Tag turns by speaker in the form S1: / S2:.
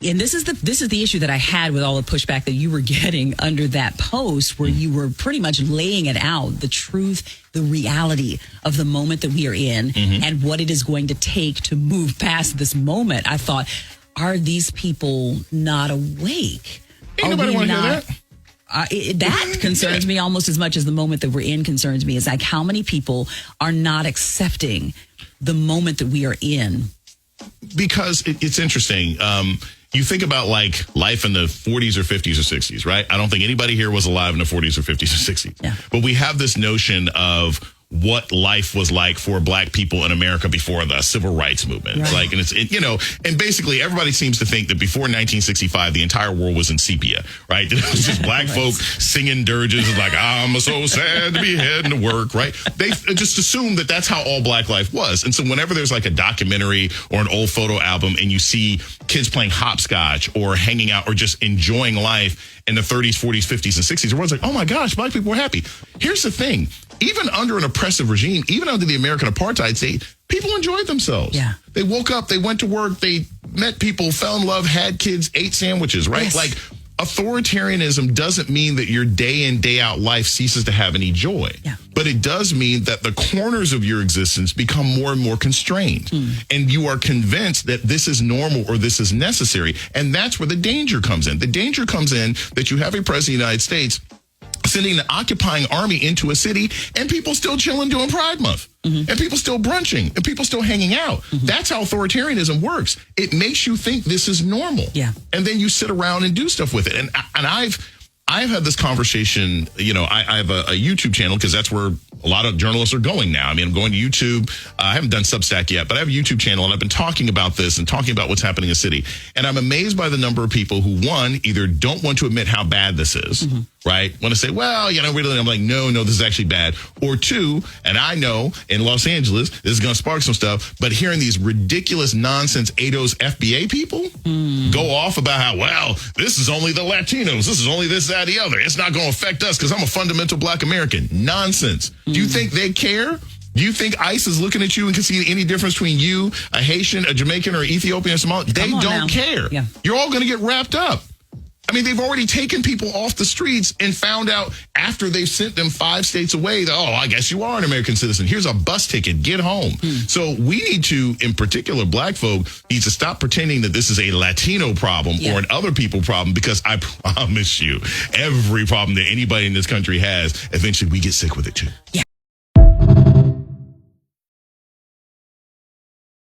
S1: And this is the issue that I had with all the pushback that you were getting under that post, where you were pretty much laying it out, the truth, the reality of the moment that we are in, and what it is going to take to move past this moment. I thought, are these people not awake?
S2: Ain't nobody want to hear that.
S1: That concerns me almost as much as the moment that we're in concerns me. Is like how many people are not accepting the moment that we are in.
S2: Because it's interesting. You think about like life in the 40s or 50s or 60s, right? I don't think anybody here was alive in the 40s or 50s or 60s.
S1: Yeah.
S2: But we have this notion of what life was like for black people in America before the civil rights movement.
S1: Right.
S2: Like, and and basically everybody seems to think that before 1965, the entire world was in sepia, right? It was just black folk singing dirges like, I'm so sad to be heading to work, right? They just assume that that's how all black life was. And so whenever there's like a documentary or an old photo album and you see kids playing hopscotch or hanging out or just enjoying life in the 30s, 40s, 50s, and 60s, everyone's like, oh my gosh, black people were happy. Here's the thing. Even under an oppressive regime, even under the American apartheid state, people enjoyed themselves.
S1: Yeah.
S2: They woke up, they went to work, they met people, fell in love, had kids, ate sandwiches, right?
S1: Yes.
S2: Like, authoritarianism doesn't mean that your day in, day out life ceases to have any joy.
S1: Yeah.
S2: But it does mean that the corners of your existence become more and more constrained. And you are convinced that this is normal or this is necessary. And that's where the danger comes in. The danger comes in that you have a president of the United States sending an occupying army into a city and people still chilling doing Pride Month. And people still brunching and people still hanging out. That's how authoritarianism works. It makes you think this is normal.
S1: Yeah.
S2: And then you sit around and do stuff with it. And I've had this conversation, I have a YouTube channel because that's where a lot of journalists are going now. I mean, I'm going to YouTube. I haven't done Substack yet, but I have a YouTube channel and I've been talking about this and talking about what's happening in the city. And I'm amazed by the number of people who, one, either don't want to admit how bad this is, right? Want to say, well, really, I'm like, no, this is actually bad. Or two, and I know in Los Angeles, this is going to spark some stuff, but hearing these ridiculous nonsense ADOS FBA people go off about how, well, this is only the Latinos. This is only this, that, the other. It's not going to affect us because I'm a fundamental black American. Nonsense. Do you think they care? Do you think ICE is looking at you and can see any difference between you, a Haitian, a Jamaican, or Ethiopian, or Somali? They don't care.
S1: Yeah.
S2: You're all going to get wrapped up. I mean, they've already taken people off the streets and found out after they've sent them 5 states away that, I guess you are an American citizen. Here's a bus ticket. Get home. So we need to, in particular, black folk, need to stop pretending that this is a Latino problem or an other people problem, because I promise you, every problem that anybody in this country has, eventually we get sick with it too.
S1: Yeah.